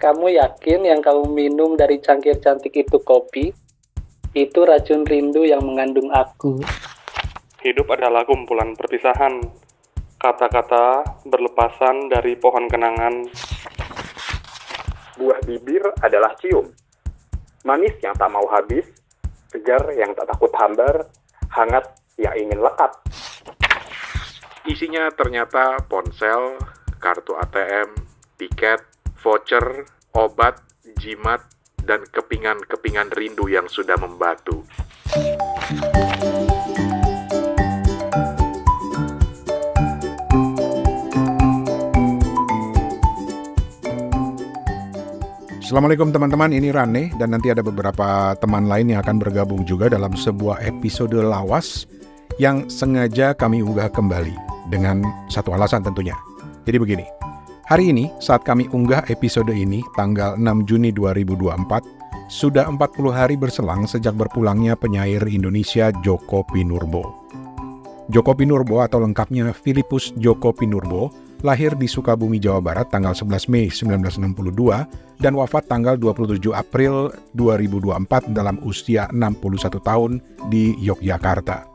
Kamu yakin yang kamu minum dari cangkir cantik itu kopi? Itu racun rindu yang mengandung aku. Hidup adalah kumpulan perpisahan. Kata-kata berlepasan dari pohon kenangan. Buah bibir adalah cium. Manis yang tak mau habis, segar yang tak takut hambar, hangat yang ingin lekat. Isinya ternyata ponsel, kartu ATM, tiket, voucher, obat, jimat, dan kepingan-kepingan rindu yang sudah membatu. Assalamualaikum teman-teman, ini Rane dan nanti ada beberapa teman lain yang akan bergabung juga dalam sebuah episode lawas yang sengaja kami unggah kembali dengan satu alasan tentunya. Jadi begini, hari ini saat kami unggah episode ini tanggal 6 Juni 2024, sudah 40 hari berselang sejak berpulangnya penyair Indonesia Djoko Pinurbo. Djoko Pinurbo atau lengkapnya Philippus Djoko Pinurbo lahir di Sukabumi, Jawa Barat tanggal 11 Mei 1962 dan wafat tanggal 27 April 2024 dalam usia 61 tahun di Yogyakarta.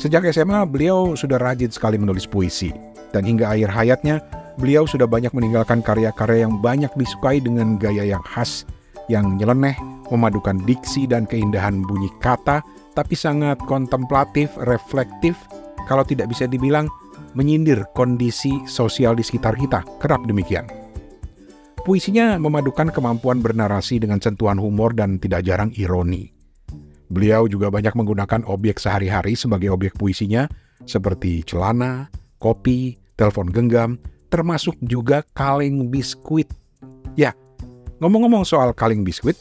Sejak SMA, beliau sudah rajin sekali menulis puisi, dan hingga akhir hayatnya, beliau sudah banyak meninggalkan karya-karya yang banyak disukai dengan gaya yang khas, yang nyeleneh, memadukan diksi dan keindahan bunyi kata, tapi sangat kontemplatif, reflektif, kalau tidak bisa dibilang menyindir kondisi sosial di sekitar kita, kerap demikian. Puisinya memadukan kemampuan bernarasi dengan sentuhan humor dan tidak jarang ironi. Beliau juga banyak menggunakan objek sehari-hari sebagai objek puisinya, seperti celana, kopi, telepon genggam, termasuk juga kaleng biskuit. Ya, ngomong-ngomong soal kaleng biskuit,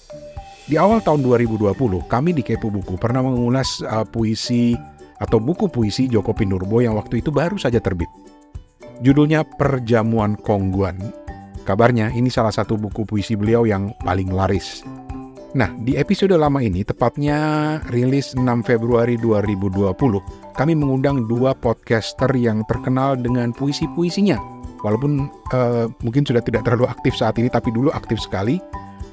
di awal tahun 2020, kami di Kepo Buku pernah mengulas puisi atau buku puisi Djoko Pinurbo yang waktu itu baru saja terbit. Judulnya Perjamuan Kongguan. Kabarnya ini salah satu buku puisi beliau yang paling laris. Nah, di episode lama ini, tepatnya rilis 6 Februari 2020, kami mengundang dua podcaster yang terkenal dengan puisi-puisinya. Walaupun mungkin sudah tidak terlalu aktif saat ini, tapi dulu aktif sekali.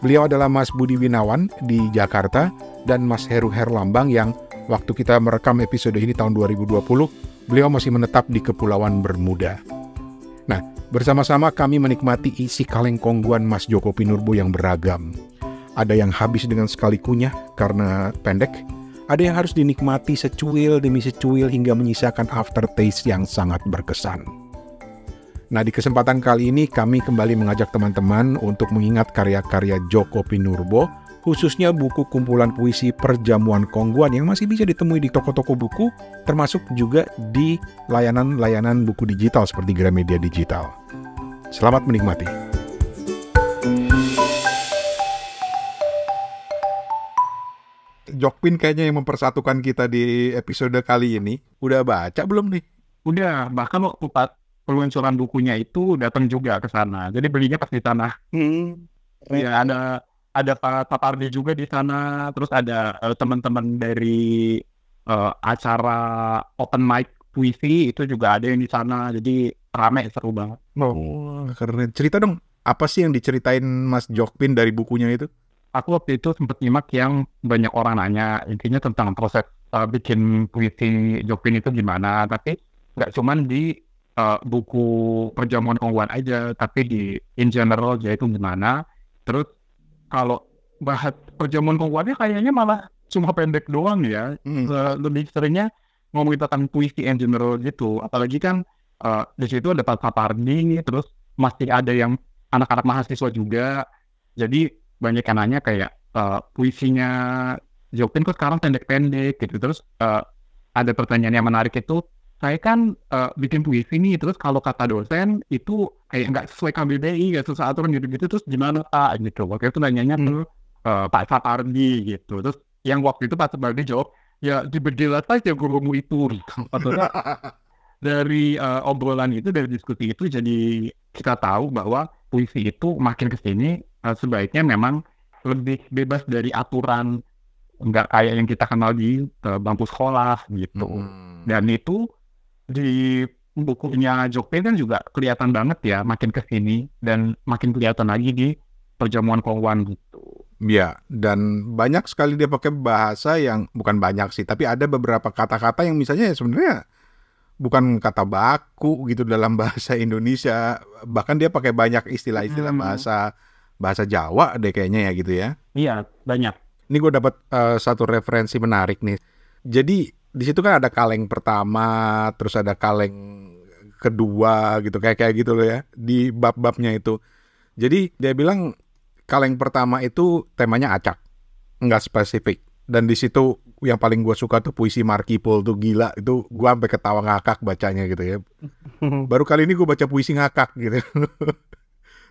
Beliau adalah Mas Budi Winawan di Jakarta dan Mas Heru Herlambang yang waktu kita merekam episode ini tahun 2020, beliau masih menetap di Kepulauan Bermuda. Nah, bersama-sama kami menikmati isi kaleng kongguan Mas Djoko Pinurbo yang beragam. Ada yang habis dengan sekali kunyah karena pendek, ada yang harus dinikmati secuil demi secuil hingga menyisakan aftertaste yang sangat berkesan. Nah, di kesempatan kali ini kami kembali mengajak teman-teman untuk mengingat karya-karya Djoko Pinurbo, khususnya buku kumpulan puisi Perjamuan Kongguan yang masih bisa ditemui di toko-toko buku, termasuk juga di layanan-layanan buku digital seperti Gramedia Digital. Selamat menikmati. Jokpin kayaknya yang mempersatukan kita di episode kali ini. Udah baca belum nih? Udah, bahkan waktu peluncuran bukunya itu datang juga ke sana. Jadi belinya pas di sana. Ya, ada Pak Tapardi juga di sana, terus ada teman-teman dari acara open mic puisi itu juga ada yang di sana, jadi rame, seru banget. Oh, keren. Cerita dong, apa sih yang diceritain Mas Jokpin dari bukunya itu? Aku waktu itu sempat nyimak yang banyak orang nanya, intinya tentang proses bikin puisi Jokpin itu gimana, tapi nggak cuman di buku Perjamuan Kongguan aja, tapi di in general yaitu gimana. Terus kalau bahas Perjamuan Kongguannya kayaknya malah cuma pendek doang ya. Lebih seringnya ngomongin tentang puisi in general gitu. Apalagi kan di situ ada Pak Sapardi, terus masih ada yang anak-anak mahasiswa juga. Jadi banyak yang nanya kayak puisinya Jokpin kok sekarang pendek-pendek gitu. Terus ada pertanyaan yang menarik itu, saya kan bikin puisi nih, terus kalau kata dosen itu kayak nggak sesuai KBBI, nggak sesuai aturan gitu-gitu, terus gimana Pak? Gitu. Waktu itu nanyanya ke Pak Sapardi gitu. Terus yang waktu itu Pak Sapardi jawab, ya diberjelas aja gurumu itu. Maksudnya dari obrolan itu, dari diskusi itu, jadi kita tahu bahwa puisi itu makin kesini sebaiknya memang lebih bebas dari aturan, nggak kayak yang kita kenal di bangku sekolah gitu. Dan itu di bukunya Jokpin kan juga kelihatan banget ya makin ke sini dan makin kelihatan lagi di perjamuan Kongguan gitu. Ya, dan banyak sekali dia pakai bahasa yang bukan banyak sih, tapi ada beberapa kata-kata yang misalnya ya sebenarnya bukan kata baku gitu dalam bahasa Indonesia. Bahkan dia pakai banyak istilah-istilah bahasa Jawa deh kayaknya ya gitu ya. Iya, banyak. Ini gue dapat satu referensi menarik nih. Jadi di situ kan ada kaleng pertama, terus ada kaleng kedua gitu kayak gitu loh ya di bab-babnya itu. Jadi dia bilang kaleng pertama itu temanya acak, nggak spesifik. Dan di situ yang paling gue suka tuh puisi Markipul tuh gila. Itu gue sampai ketawa ngakak bacanya gitu ya. Baru kali ini gue baca puisi ngakak gitu.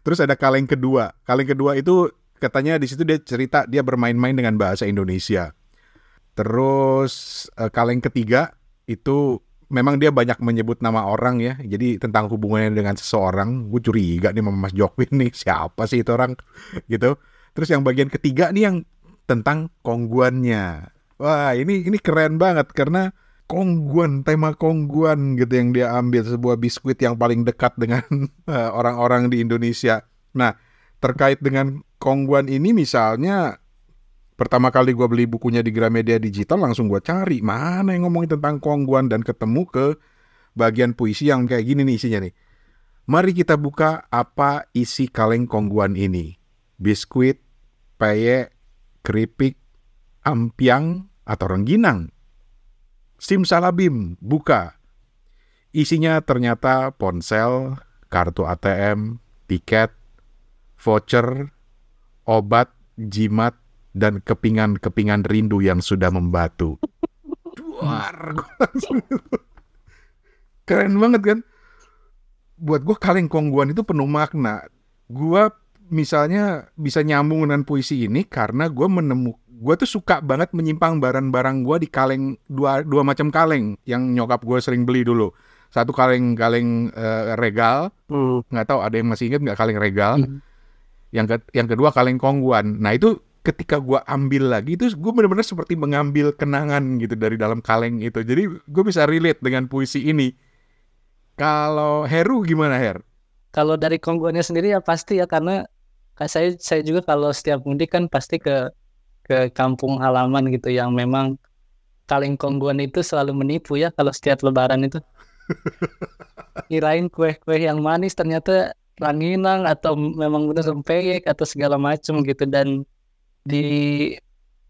Terus ada kaleng kedua. Kaleng kedua itu katanya di situ dia cerita dia bermain-main dengan bahasa Indonesia. Terus kaleng ketiga itu memang dia banyak menyebut nama orang ya. Jadi tentang hubungannya dengan seseorang. Gue curiga nih sama Mas Jokpin nih. Siapa sih itu orang gitu. Terus yang bagian ketiga nih yang tentang Kongguannya. Wah ini keren banget karena Kongguan, tema Kongguan gitu yang dia ambil. Sebuah biskuit yang paling dekat dengan orang-orang di Indonesia. Nah terkait dengan Kongguan ini misalnya pertama kali gue beli bukunya di Gramedia Digital langsung gue cari mana yang ngomongin tentang Kongguan dan ketemu ke bagian puisi yang kayak gini nih isinya nih. Mari kita buka apa isi kaleng Kongguan ini. Biskuit, peyek, keripik, ampiang, atau rengginang. Simsalabim, buka. Isinya ternyata ponsel, kartu ATM, tiket, voucher, obat, jimat, dan kepingan-kepingan rindu yang sudah membatu. Duar, gue langsung keren banget kan? Buat gue kaleng Kongguan itu penuh makna. Gue misalnya bisa nyambung dengan puisi ini karena gue tuh suka banget menyimpang barang-barang gue di kaleng, dua macam kaleng yang nyokap gue sering beli dulu. Satu kaleng regal, nggak tahu ada yang masih ingat nggak kaleng regal. Yang kedua kaleng Kongguan. Nah itu ketika gue ambil lagi itu gue benar-benar seperti mengambil kenangan gitu dari dalam kaleng itu. Jadi gue bisa relate dengan puisi ini. Kalau Heru gimana Her? Kalau dari Kongguannya sendiri ya pasti ya karena saya juga kalau setiap mudik kan pasti ke kampung halaman gitu yang memang kaleng Kongguan itu selalu menipu ya kalau setiap lebaran itu. Kirain kue-kue yang manis ternyata ranginang atau memang benar rempeyek atau segala macam gitu. Dan di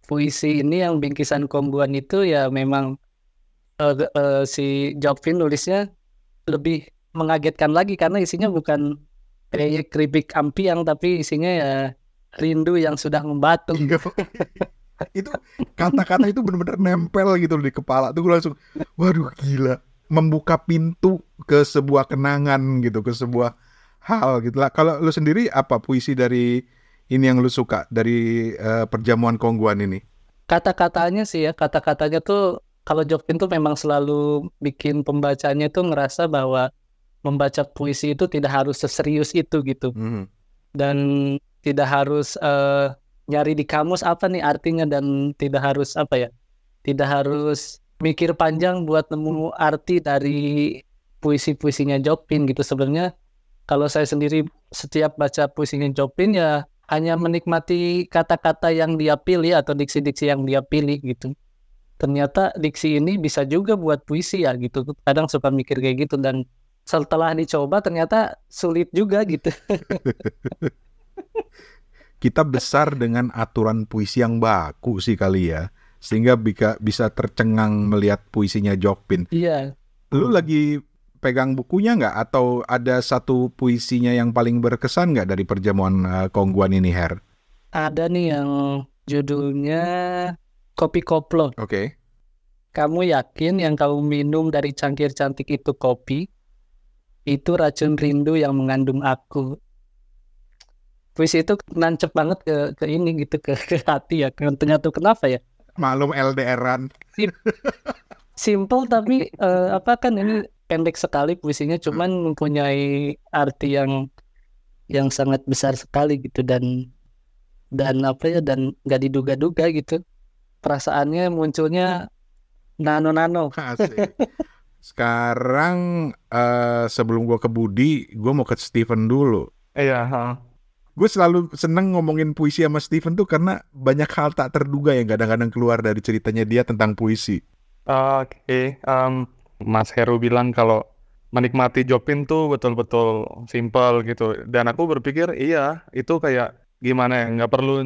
puisi ini yang bingkisan Kongguan itu ya memang si Jokpin nulisnya lebih mengagetkan lagi karena isinya bukan kayak keripik ampiang tapi isinya ya rindu yang sudah membatu. Itu kata-kata itu benar-benar nempel gitu di kepala tuh gue langsung waduh gila, membuka pintu ke sebuah kenangan gitu, ke sebuah hal gitu lah. Kalau lu sendiri apa puisi dari ini yang lu suka dari perjamuan Kongguan ini? Kata-katanya sih ya, kata-katanya tuh kalau Jokpin tuh memang selalu bikin pembacanya tuh ngerasa bahwa membaca puisi itu tidak harus seserius itu gitu. Dan tidak harus nyari di kamus apa nih artinya dan tidak harus tidak harus mikir panjang buat nemu arti dari puisi-puisinya Jokpin gitu. Sebenarnya kalau saya sendiri setiap baca puisinya Jokpin ya hanya menikmati kata-kata yang dia pilih atau diksi-diksi yang dia pilih gitu. Ternyata diksi ini bisa juga buat puisi ya gitu. Kadang suka mikir kayak gitu dan setelah dicoba ternyata sulit juga gitu. Kita besar dengan aturan puisi yang baku sih kali ya. Sehingga bisa tercengang melihat puisinya Jokpin. Iya. Lu lagi pegang bukunya nggak? Atau ada satu puisinya yang paling berkesan nggak dari perjamuan Kongguan ini, Her? Ada nih yang judulnya Kopi Koplo. Oke. Kamu yakin yang kamu minum dari cangkir cantik itu kopi? Itu racun rindu yang mengandung aku. Puisi itu nancep banget ke ini gitu, ke hati ya. Ternyata kenapa ya? Malum LDR-an. Simple tapi kan ini pendek sekali puisinya, cuman mempunyai arti yang sangat besar sekali gitu dan nggak diduga-duga gitu. Perasaannya munculnya nano-nano. Asik. Sekarang sebelum gue ke Budi, gue mau ke Steven dulu. Iya. Gue selalu seneng ngomongin puisi sama Steven tuh karena banyak hal tak terduga yang kadang-kadang keluar dari ceritanya dia tentang puisi. Oke. Mas Heru bilang kalau menikmati Jokpin tuh betul-betul simple gitu. Dan aku berpikir iya, itu kayak gimana ya,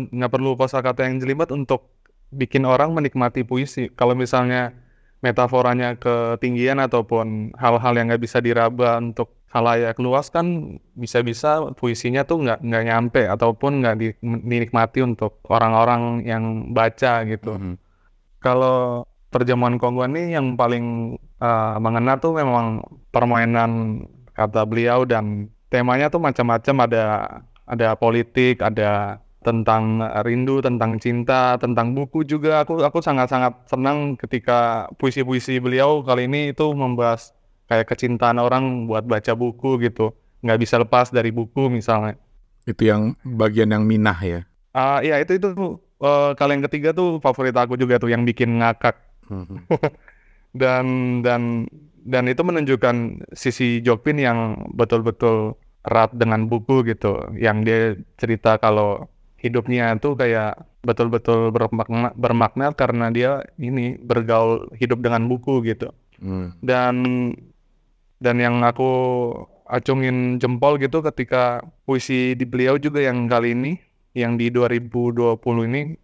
nggak perlu kosakata yang jelimet untuk bikin orang menikmati puisi. Kalau misalnya metaforanya ketinggian ataupun hal-hal yang nggak bisa diraba untuk khalayak luas kan bisa-bisa puisinya tuh nggak nyampe ataupun nggak dinikmati untuk orang-orang yang baca gitu. Kalau Perjamuan Kongguan ini yang paling mengena tuh memang permainan kata beliau dan temanya tuh macam-macam, ada politik, ada tentang rindu, tentang cinta, tentang buku juga. Aku sangat-sangat senang ketika puisi-puisi beliau kali ini itu membahas kayak kecintaan orang buat baca buku gitu. Nggak bisa lepas dari buku misalnya. Itu yang bagian yang minah ya? Iya itu kali yang ketiga tuh favorit aku juga tuh yang bikin ngakak. dan itu menunjukkan sisi Jokpin yang betul-betul erat dengan buku gitu. Yang dia cerita kalau hidupnya tuh kayak betul-betul bermakna karena dia ini bergaul hidup dengan buku gitu. Dan yang aku acungin jempol gitu ketika puisi di beliau juga yang kali ini, yang di 2020 ini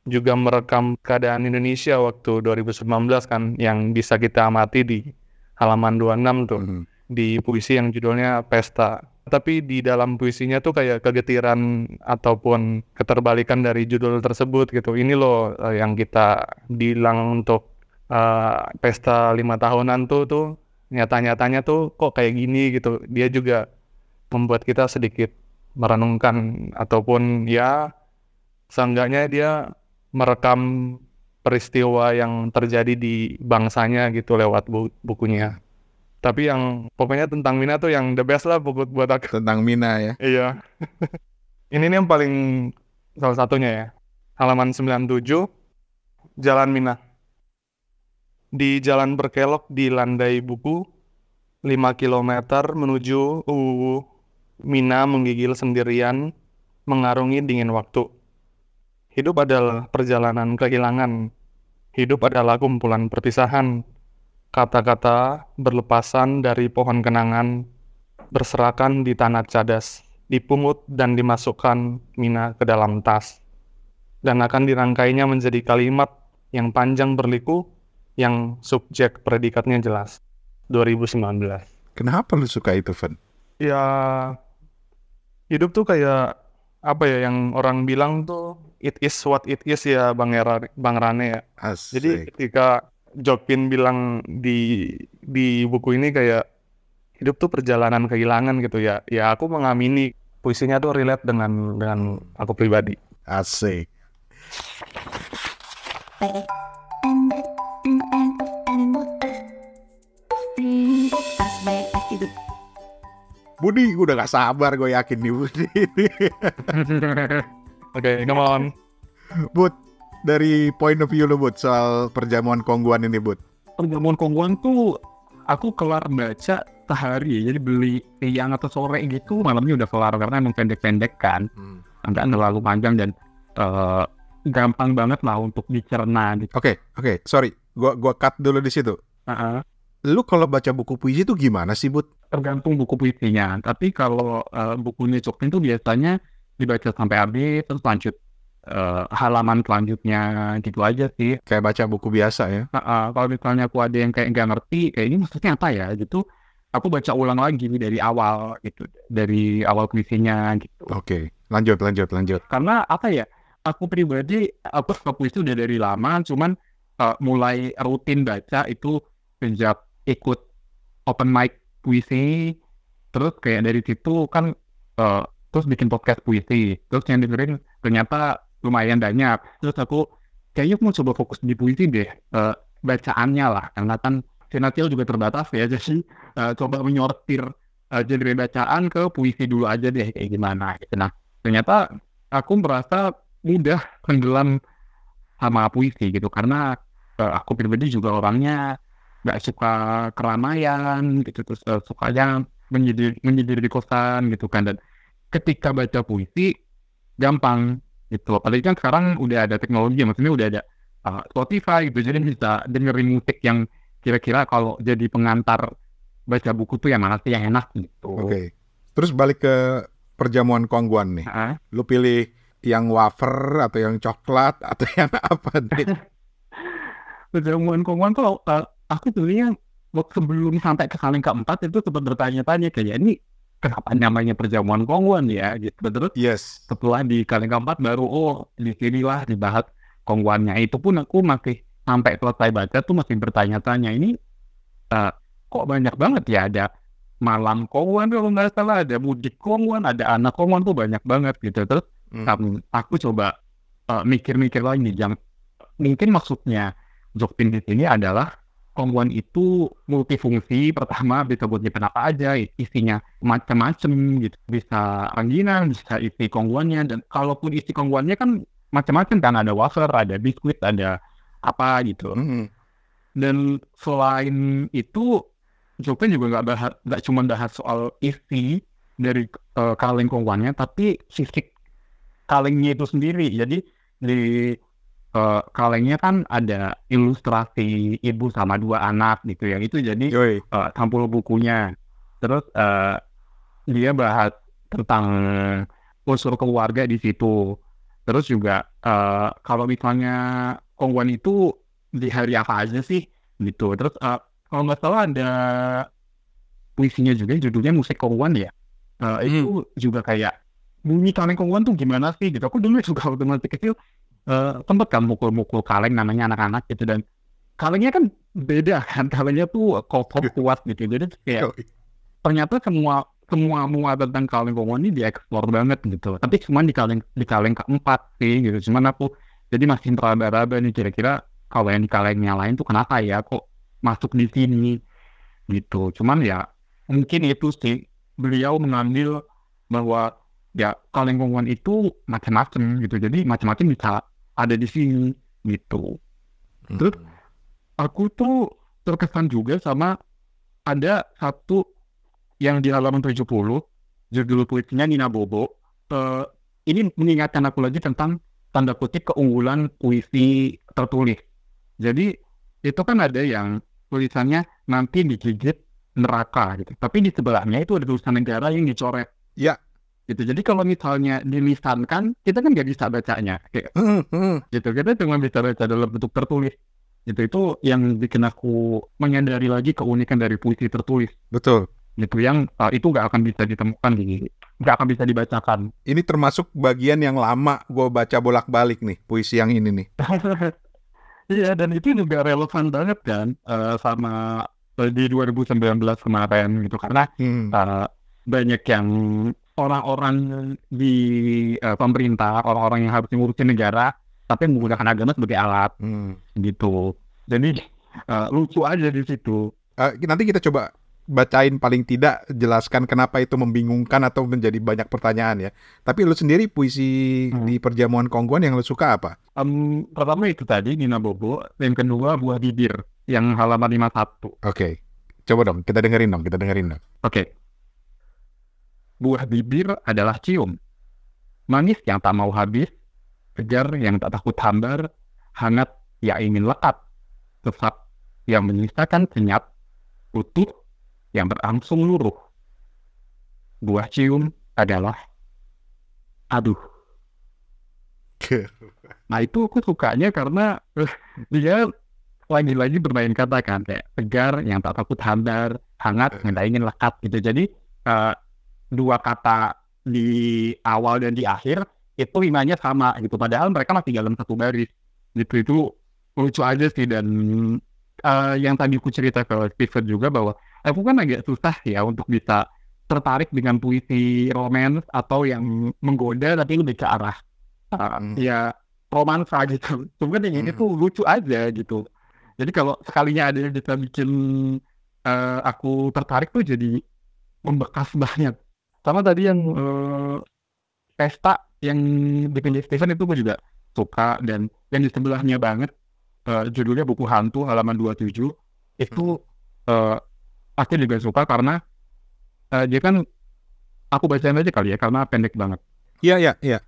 juga merekam keadaan Indonesia waktu 2019 kan, yang bisa kita amati di halaman 26 tuh, di puisi yang judulnya Pesta. Tapi di dalam puisinya tuh kayak kegetiran ataupun keterbalikan dari judul tersebut gitu. Ini loh yang kita bilang untuk pesta 5 tahunan tuh nyata-nyatanya tuh kok kayak gini gitu. Dia juga membuat kita sedikit merenungkan ataupun ya seenggaknya dia merekam peristiwa yang terjadi di bangsanya gitu lewat bukunya. Tapi yang pokoknya tentang Mina tuh yang the best lah buat aku. Tentang Mina ya? Iya. Ini nih yang paling salah satunya ya. Halaman 97, Jalan Mina. Di jalan berkelok di landai buku, 5 kilometer menuju Mina menggigil sendirian, mengarungi dingin waktu. Hidup adalah perjalanan kehilangan. Hidup adalah kumpulan perpisahan. Kata-kata berlepasan dari pohon kenangan, berserakan di tanah cadas, dipungut dan dimasukkan Mina ke dalam tas. Dan akan dirangkainya menjadi kalimat yang panjang berliku, yang subjek predikatnya jelas. 2019. Kenapa lu suka itu, Fen? Ya, hidup tuh kayak apa ya yang orang bilang tuh it is what it is ya Bang Rane ya. Asik. Jadi ketika Jokpin bilang di buku ini kayak hidup tuh perjalanan kehilangan gitu ya. Ya aku mengamini puisinya tuh relate dengan aku pribadi. Asik. Budi, gue udah gak sabar, gue yakin nih Budi. Oke, come on. Bud, dari point of view lo Bud, soal Perjamuan Kongguan ini Bud. Perjamuan Kongguan tuh aku kelar baca sehari, jadi beli siang atau sore gitu, malamnya udah kelar karena emang pendek-pendek kan, nggak terlalu panjang dan gampang banget lah untuk dicerna gitu. Oke, sorry, gua cut dulu di situ. Lu kalau baca buku puisi itu gimana sih Bud? Tergantung buku puisinya, tapi kalau bukunya Jokpin tuh biasanya dibaca sampai habis terus lanjut halaman selanjutnya gitu aja sih. Kayak baca buku biasa ya? Kalau misalnya aku ada yang kayak nggak ngerti, kayak ini maksudnya apa ya gitu, aku baca ulang lagi dari awal gitu, dari awal puisinya gitu. Oke, lanjut. Karena apa ya, aku pribadi, aku suka puisi udah dari lama, cuman mulai rutin baca itu sejak ikut open mic puisi, terus kayak dari situ kan terus bikin podcast puisi, terus yang dengerin ternyata lumayan banyak, terus aku kayaknya mau coba fokus di puisi deh, bacaannya lah, karena kan Senatil juga terbatas ya, jadi coba menyortir genre bacaan ke puisi dulu aja deh kayak gimana gitu. Nah ternyata aku merasa mudah tenggelam sama puisi gitu, karena aku pribadi juga orangnya nggak suka keramaian gitu, terus sukanya menyendiri di kosan gitu kan. Dan ketika baca puisi gampang gitu, apalagi kan sekarang udah ada teknologi, maksudnya udah ada Spotify gitu, jadi bisa dengerin musik yang kira-kira kalau jadi pengantar baca buku tuh yang mana sih yang enak gitu. Oke. Terus balik ke perjamuan kongguan nih. Lu pilih yang wafer atau yang coklat atau yang apa nih? Perjamuan kongguan kalau aku dulunya waktu sebelum sampai ke kaleng keempat itu sempat bertanya-tanya kayak ini kenapa namanya perjamuan kongguan ya gitu. Terus setelah di kaleng keempat baru disinilah dibahas kongguannya. Itu pun aku masih sampai selesai baca tuh masih bertanya-tanya ini kok banyak banget ya, ada malam kongguan kalau nggak salah, ada mudik kongguan, ada anak kongguan tuh banyak banget gitu. Terus aku coba mikir-mikir lagi, mungkin maksudnya Jokpin di sini adalah kongguan itu multifungsi. Pertama bisa buat nyimpen apa aja, isinya macam-macam gitu, bisa rangginang, bisa isi kongguannya, dan kalaupun isi kongguannya kan macam-macam kan, ada wafer, ada biskuit, ada apa gitu. Dan selain itu Jokpin juga nggak cuma bahas soal isi dari kaleng kongguannya, tapi fisik kalengnya itu sendiri. Jadi di kalengnya kan ada ilustrasi ibu sama 2 anak gitu ya, itu jadi sampul bukunya. Terus dia bahas tentang unsur keluarga di situ. Terus juga kalau misalnya kongguan itu di hari apa aja sih gitu. Terus kalau nggak salah ada puisinya juga judulnya Musik Kongguan ya. Itu juga kayak bunyi kaleng kongguan tuh gimana sih gitu. Aku dulu juga waktu masih kecil sempat kan mukul-mukul kaleng namanya anak-anak gitu, dan kalengnya kan beda kan, kalengnya tuh kokoh kuat gitu. Jadi kayak ternyata semua tentang kaleng kongguan ini dieksplor banget gitu. Tapi cuma di kaleng keempat sih gitu. Cuman aku jadi masih meraba-raba nih kira-kira kalau yang di kalengnya lain tuh kenapa ya kok masuk di sini gitu. Cuman ya mungkin itu sih, beliau mengambil bahwa ya kaleng kongguan itu macam-macam gitu, jadi macam-macam bisa ada di sini gitu. Terus aku tuh terkesan juga sama ada satu yang di halaman 70 judul puisinya Nina Bobo. Ini mengingatkan aku lagi tentang tanda kutip keunggulan puisi tertulis. Jadi itu kan ada yang tulisannya nanti digigit neraka gitu, tapi di sebelahnya itu ada tulisan negara yang dicoret. Ya. Gitu. Jadi kalau misalnya dilisankan, kita kan nggak bisa bacanya. Kayak, gitu. Kita cuma bisa baca dalam bentuk tertulis. Gitu. Itu yang bikin aku menyadari lagi keunikan dari puisi tertulis. Betul. Gitu, yang itu nggak akan bisa ditemukan, nggak akan bisa dibacakan. Ini termasuk bagian yang lama gue baca bolak-balik nih, puisi yang ini nih. Iya, dan itu juga relevan banget kan sama di 2019 kemarin gitu, karena banyak yang orang-orang di pemerintah, orang-orang yang harus ngurusin negara tapi menggunakan agama sebagai alat gitu. Jadi lucu aja di situ. Nanti kita coba bacain, paling tidak jelaskan kenapa itu membingungkan atau menjadi banyak pertanyaan ya. Tapi lu sendiri puisi di perjamuan kongguan yang lu suka apa? Pertama itu tadi Nina Bobo, yang kedua Buah Bibir yang halaman 51. Oke. Coba dong, kita dengerin dong. Oke. Buah bibir adalah cium, manis yang tak mau habis, segar yang tak takut hambar, hangat yang ingin lekat, sesat yang menyisakan senyap, utuh yang berangsung luruh. Buah cium adalah aduh. Nah itu aku sukanya karena dia lagi-lagi bermain kata kan, kayak segar yang tak takut hambar, hangat yang tak ingin lekat gitu. Jadi 2 kata di awal dan di akhir itu rimanya sama gitu, padahal mereka masih dalam satu baris gitu. Itu lucu aja sih. Dan yang tadi aku cerita ke Steven juga bahwa aku kan agak susah ya untuk bisa tertarik dengan puisi romans atau yang menggoda tapi lebih ke arah ya romansa gitu. Cuman yang ini tuh lucu aja gitu. Jadi kalau sekalinya ada yang bisa bikin aku tertarik tuh jadi membekas banyak. Sama tadi yang pesta yang dipilih Steven itu gue juga suka, dan yang di sebelahnya banget judulnya Buku Hantu halaman 27. itu pasti juga suka karena dia kan, aku bacain aja kali ya karena pendek banget. Iya.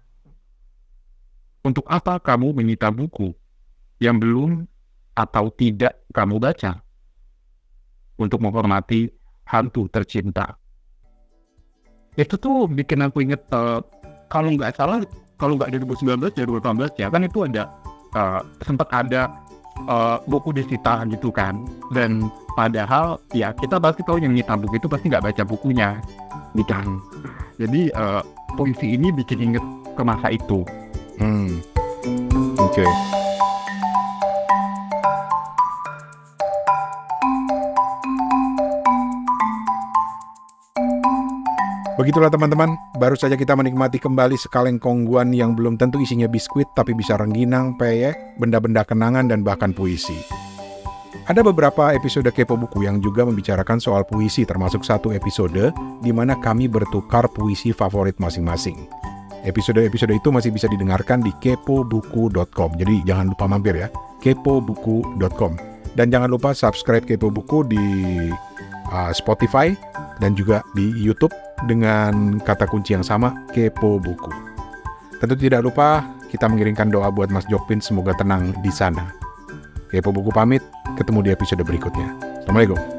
Untuk apa kamu menyita buku yang belum atau tidak kamu baca? Untuk menghormati hantu tercinta. Itu tuh bikin aku inget, kalau nggak salah, kalau nggak 2019 ya 2018 ya kan itu ada sempat ada buku disita gitu kan. Dan padahal ya kita pasti tahu yang nyita buku itu pasti nggak baca bukunya gitu. Jadi puisi ini bikin inget ke masa itu. Oke. Begitulah teman-teman, baru saja kita menikmati kembali sekaleng kongguan yang belum tentu isinya biskuit, tapi bisa rengginang, peyek, benda-benda kenangan, dan bahkan puisi. Ada beberapa episode Kepo Buku yang juga membicarakan soal puisi, termasuk satu episode di mana kami bertukar puisi favorit masing-masing. Episode-episode itu masih bisa didengarkan di kepobuku.com, jadi jangan lupa mampir ya, kepobuku.com. Dan jangan lupa subscribe Kepo Buku di Spotify dan juga di YouTube dengan kata kunci yang sama, Kepo Buku. Tentu tidak lupa kita mengirimkan doa buat Mas Jokpin, semoga tenang di sana. Kepo Buku pamit, ketemu di episode berikutnya. Assalamualaikum.